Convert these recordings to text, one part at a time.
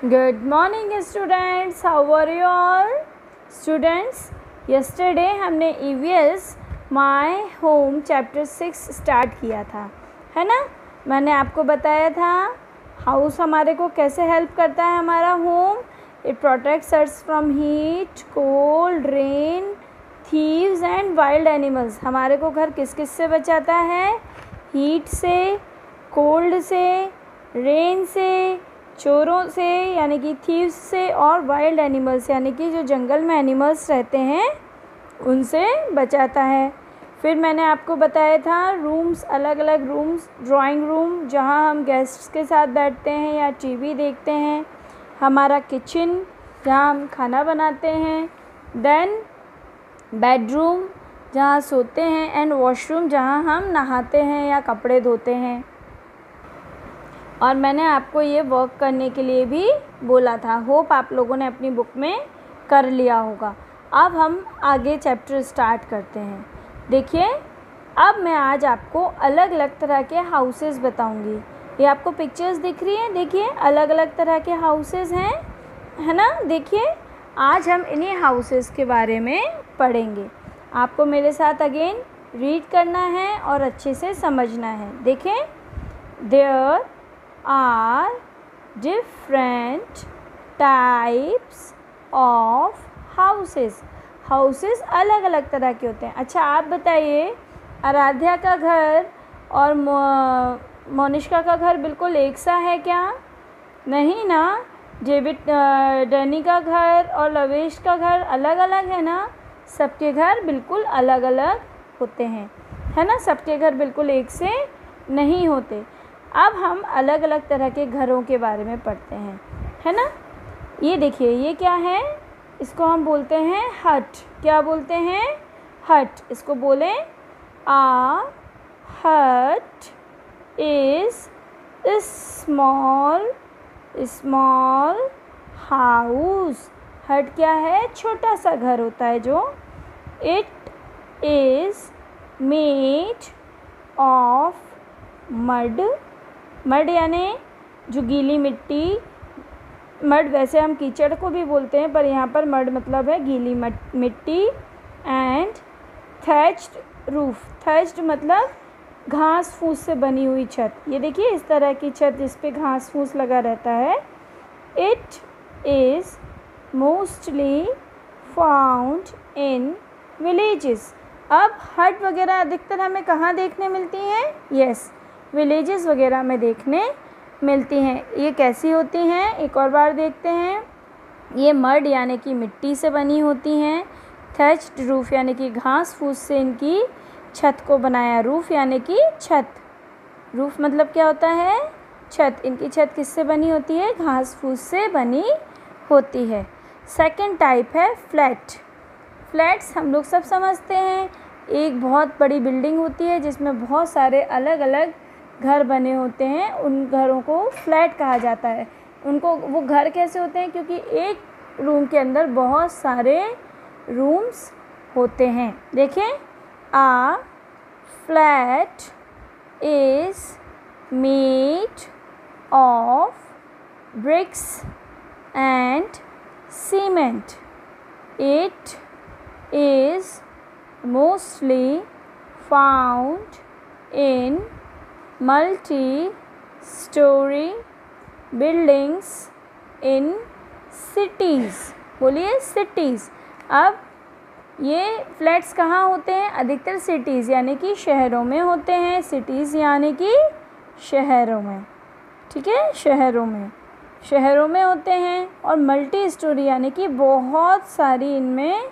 Good morning students, how are you all? Students, yesterday हमने EVS My Home Chapter 6 start किया था, है ना। मैंने आपको बताया था हाउस हमारे को कैसे हेल्प करता है। हमारा home it protects us from heat, cold, rain, thieves and wild animals. हमारे को घर किस किस से बचाता है? हीट से, कोल्ड से, रेन से, चोरों से यानी कि थीव्स से, और वाइल्ड एनिमल्स यानी कि जो जंगल में एनिमल्स रहते हैं उनसे बचाता है। फिर मैंने आपको बताया था रूम्स, अलग अलग रूम्स, ड्राइंग रूम जहाँ हम गेस्ट्स के साथ बैठते हैं या टीवी देखते हैं, हमारा किचन जहाँ हम खाना बनाते हैं, देन बेडरूम जहाँ सोते हैं, एंड वॉशरूम जहाँ हम नहाते हैं या कपड़े धोते हैं। और मैंने आपको ये वर्क करने के लिए भी बोला था। होप आप लोगों ने अपनी बुक में कर लिया होगा। अब हम आगे चैप्टर स्टार्ट करते हैं। देखिए, अब मैं आज आपको अलग अलग तरह के हाउसेस बताऊंगी। ये आपको पिक्चर्स दिख रही हैं, देखिए अलग अलग तरह के हाउसेस हैं, है ना। देखिए, आज हम इन्हीं हाउसेस के बारे में पढ़ेंगे। आपको मेरे साथ अगेन रीड करना है और अच्छे से समझना है। देखें, there are different types of houses। Houses अलग अलग तरह के होते हैं। अच्छा, आप बताइए, आराध्या का घर और मोनिष्का का घर बिल्कुल एक सा है क्या? नहीं ना। डैनी का घर और लवेश का घर अलग अलग है ना। सबके घर बिल्कुल अलग अलग होते हैं, है ना। सबके घर बिल्कुल एक से नहीं होते। अब हम अलग अलग तरह के घरों के बारे में पढ़ते हैं, है ना। ये देखिए, ये क्या है? इसको हम बोलते हैं हट। क्या बोलते हैं? हट। इसको बोलें आ हट इज़ स्मॉल हाउस। हट क्या है? छोटा सा घर होता है जो it is made of mud यानी जो गीली मिट्टी। मड वैसे हम कीचड़ को भी बोलते हैं, पर यहाँ पर मड मतलब है गीली मिट्टी। And thatched roof. थैच्ड मतलब घास फूस से बनी हुई छत। ये देखिए, इस तरह की छत जिस पे घास फूस लगा रहता है। It is mostly found in villages. अब हट वगैरह अधिकतर हमें कहाँ देखने मिलती हैं? यस, विलेजेस वगैरह में देखने मिलती हैं। ये कैसी होती हैं? एक और बार देखते हैं। ये मड यानी कि मिट्टी से बनी होती हैं। थैच्ड रूफ यानी कि घास फूस से इनकी छत को बनाया। रूफ यानी कि छत। रूफ मतलब क्या होता है? छत। इनकी छत किससे बनी होती है? घास फूस से बनी होती है। सेकंड टाइप है फ्लैट। फ्लैट्स हम लोग सब समझते हैं, एक बहुत बड़ी बिल्डिंग होती है जिसमें बहुत सारे अलग अलग घर बने होते हैं। उन घरों को फ्लैट कहा जाता है। उनको वो घर कैसे होते हैं? क्योंकि एक रूम के अंदर बहुत सारे रूम्स होते हैं। देखें, a flat is made of bricks and cement. It is mostly found in multi-story buildings in cities। बोलिए सिटीज़। अब ये फ्लैट्स कहाँ होते हैं? अधिकतर सिटीज़ यानी कि शहरों में होते हैं। सिटीज़ यानी कि शहरों में, ठीक है, शहरों में होते हैं। और मल्टी स्टोरी यानी कि बहुत सारी, इनमें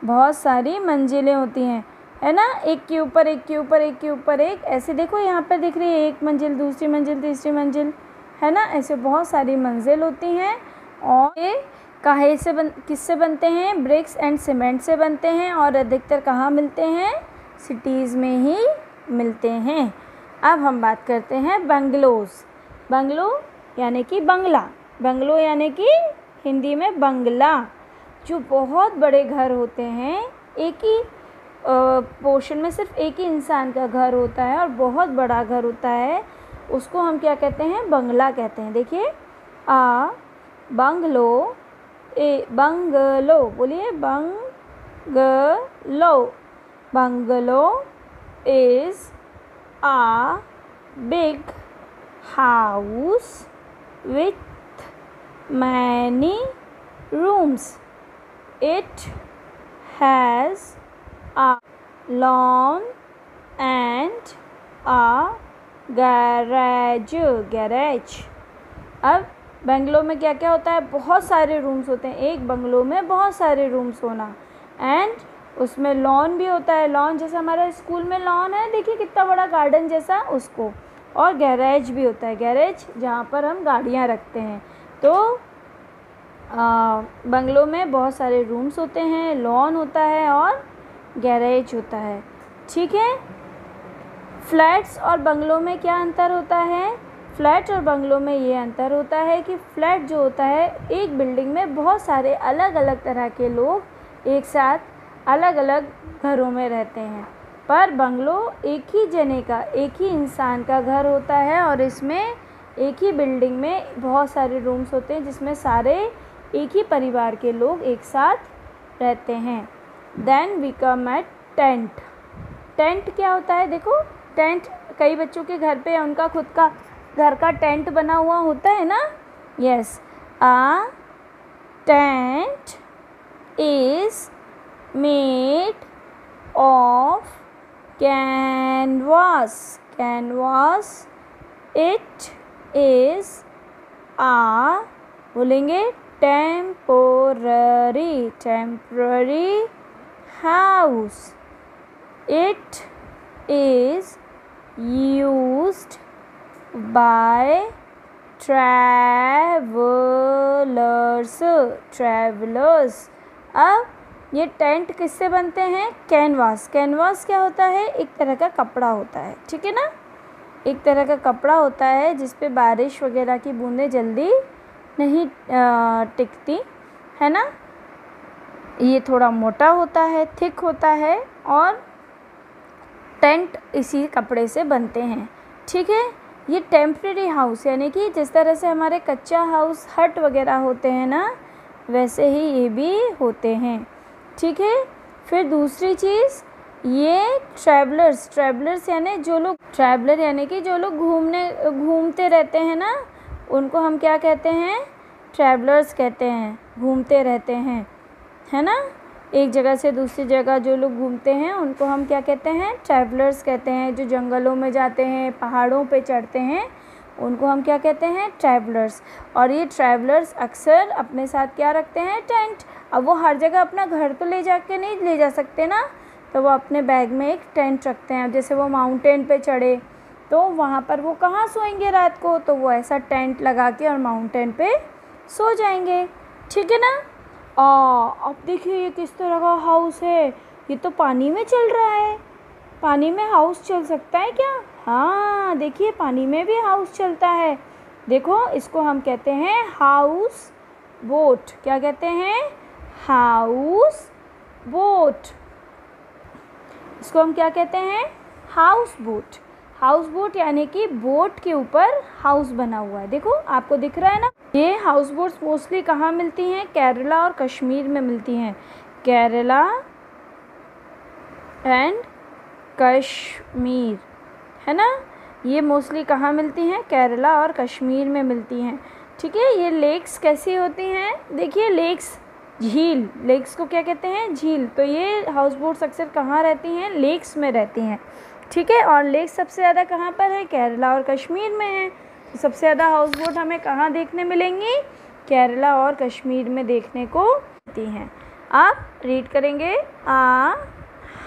बहुत सारी मंजिलें होती हैं, है ना। एक के ऊपर एक के ऊपर एक के ऊपर एक, ऐसे देखो यहाँ पर दिख रही है, एक मंजिल, दूसरी मंजिल, तीसरी मंजिल, है ना। ऐसे बहुत सारी मंजिल होती हैं। और ये किससे बनते हैं? ब्रिक्स एंड सीमेंट से बनते हैं। और अधिकतर कहाँ मिलते हैं? सिटीज़ में ही मिलते हैं। अब हम बात करते हैं बंगलोज़। बंगलो यानी कि बंगला। बंगलो यानी कि हिंदी में बंगला। जो बहुत बड़े घर होते हैं, एक ही पोर्शन में सिर्फ एक ही इंसान का घर होता है और बहुत बड़ा घर होता है। उसको हम क्या कहते हैं, बंगला कहते हैं। देखिए आ बंगलो, बंगलो बोलिए, bungalow. Bungalow is a big house with many rooms. It has a lawn and a garage. अब बंगलो में क्या क्या होता है, बहुत सारे रूम्स होते हैं। एक बंगलो में बहुत सारे रूम्स होना, एंड उसमें लॉन भी होता है। लॉन जैसे हमारे स्कूल में लॉन है, देखिए कितना बड़ा गार्डन जैसा, उसको। और गैरेज भी होता है, गैरेज जहाँ पर हम गाड़ियाँ रखते हैं। तो बंगलो में बहुत सारे रूम्स होते हैं, लॉन होता है और गैरेज होता है। ठीक है। फ्लैट्स और बंगलों में क्या अंतर होता है? फ्लैट और बंगलों में ये अंतर होता है कि फ्लैट जो होता है, एक बिल्डिंग में बहुत सारे अलग अलग तरह के लोग एक साथ अलग अलग घरों में रहते हैं। पर बंगलो एक ही जने का, एक ही इंसान का घर होता है, और इसमें एक ही बिल्डिंग में बहुत सारे रूम्स होते हैं जिसमें सारे एक ही परिवार के लोग एक साथ रहते हैं। Then we come at tent. Tent क्या होता है? देखो, टेंट कई बच्चों के घर पे उनका खुद का घर का टेंट बना हुआ होता है ना। Yes, a tent is made of canvas. Canvas, it is a, बोलेंगे, temporary house. It is used by travelers। अब ये टेंट किससे बनते हैं? कैनवास। कैनवास क्या होता है? एक तरह का कपड़ा होता है, ठीक है ना। एक तरह का कपड़ा होता है जिस पे बारिश वगैरह की बूंदें जल्दी नहीं टिकती, है ना। ये थोड़ा मोटा होता है, थिक होता है, और टेंट इसी कपड़े से बनते हैं, ठीक है। ये टेम्परेरी हाउस, यानी कि जिस तरह से हमारे कच्चा हाउस, हट वगैरह होते हैं ना, वैसे ही ये भी होते हैं, ठीक है। फिर दूसरी चीज़, ये ट्रैवलर्स यानी जो लोग, ट्रैवलर यानी कि जो लोग घूमते रहते हैं ना, उनको हम क्या कहते हैं? ट्रैवलर्स कहते हैं। घूमते रहते हैं, है ना। एक जगह से दूसरी जगह जो लोग घूमते हैं उनको हम क्या कहते हैं? ट्रैवलर्स कहते हैं। जो जंगलों में जाते हैं, पहाड़ों पे चढ़ते हैं, उनको हम क्या कहते हैं? ट्रैवलर्स। और ये ट्रैवलर्स अक्सर अपने साथ क्या रखते हैं? टेंट। अब वो हर जगह अपना घर तो ले जाके नहीं ले जा सकते ना, तो वो अपने बैग में एक टेंट रखते हैं। अब जैसे वो माउंटेन पे चढ़े तो वहाँ पर वो कहाँ सोएंगे रात को? तो वो ऐसा टेंट लगा के और माउंटेन पे सो जाएंगे, ठीक है ना। अब देखिए ये किस तरह का हाउस है। ये तो पानी में चल रहा है। पानी में हाउस चल सकता है क्या? हाँ, देखिए पानी में भी हाउस चलता है। देखो, इसको हम कहते हैं हाउस बोट। क्या कहते हैं? House boat. इसको हम क्या कहते हैं? House boat. हाउस बोट यानी कि बोट के ऊपर हाउस बना हुआ है। देखो, आपको दिख रहा है ना। ये हाउस बोट्स मोस्टली कहाँ मिलती हैं? केरला और कश्मीर में मिलती हैं। केरला एंड कश्मीर, है ना। ये मोस्टली कहाँ मिलती हैं? केरला और कश्मीर में मिलती हैं, ठीक है। ये लेक्स कैसी होती हैं? देखिए, लेक्स, झील, लेक्स को क्या कहते हैं? झील। तो ये हाउस बोट्स अक्सर कहाँ रहती हैं? लेक्स में रहती हैं, ठीक है। और लेक सबसे ज़्यादा कहाँ पर है? केरला और कश्मीर में है। तो सबसे ज़्यादा हाउस बोट हमें कहाँ देखने मिलेंगी? केरला और कश्मीर में देखने को मिलती हैं। आप रीड करेंगे, a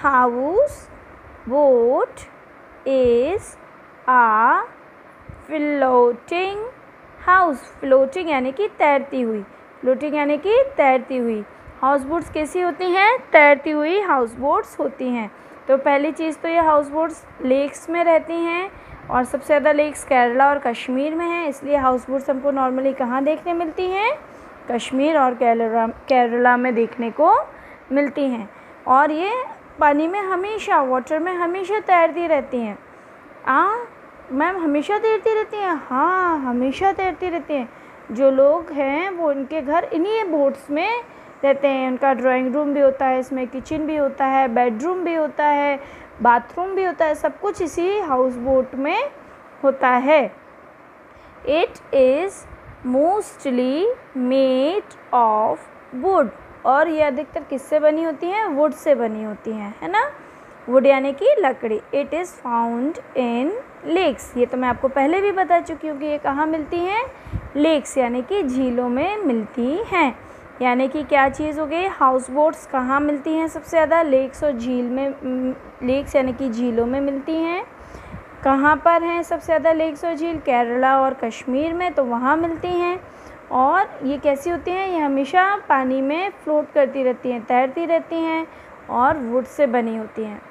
house boat is a floating house. Floating यानी कि तैरती हुई। फ्लोटिंग यानी कि तैरती हुई। हाउस बोट्स कैसी होती हैं? तैरती हुई हाउस बोट्स होती हैं। तो पहली चीज़ तो ये हाउस बोट्स लेक्स में रहती हैं, और सबसे ज़्यादा लेक्स केरला और कश्मीर में हैं। इसलिए हाउस बोट्स हमको नॉर्मली कहाँ देखने मिलती हैं? कश्मीर और केरला में देखने को मिलती हैं। और ये पानी में हमेशा, वाटर में हमेशा तैरती रहती हैं। मैम हमेशा तैरती रहती हैं? हाँ, हमेशा तैरती रहती हैं। जो लोग हैं वो उनके घर इन्हीं बोट्स में रहते हैं। उनका ड्राइंग रूम भी होता है, इसमें किचन भी होता है, बेडरूम भी होता है, बाथरूम भी होता है, सब कुछ इसी हाउस बोट में होता है। It is mostly made of would, और ये अधिकतर किससे बनी होती हैं? वुड से बनी होती हैं, है ना। वुड यानी कि लकड़ी। It is found in lakes, ये तो मैं आपको पहले भी बता चुकी हूँ कि ये कहाँ मिलती हैं? लेक्स यानी कि झीलों में मिलती हैं। यानी कि क्या चीज़ हो गई? हाउस बोट्स कहाँ मिलती हैं सबसे ज़्यादा? लेक्स और झील में। लेक्स यानी कि झीलों में मिलती हैं। कहाँ पर हैं सबसे ज़्यादा लेक्स और झील? केरला और कश्मीर में, तो वहाँ मिलती हैं। और ये कैसी होती हैं? ये हमेशा पानी में फ्लोट करती रहती हैं, तैरती रहती हैं, और वुड से बनी होती हैं।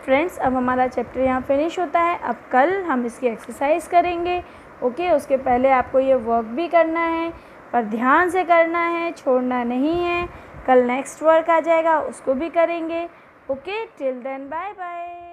फ्रेंड्स, अब हमारा चैप्टर यहाँ फिनिश होता है। अब कल हम इसकी एक्सरसाइज करेंगे। ओके, उसके पहले आपको ये वर्क भी करना है, पर ध्यान से करना है, छोड़ना नहीं है। कल नेक्स्ट वर्क आ जाएगा, उसको भी करेंगे। Okay, till then bye bye.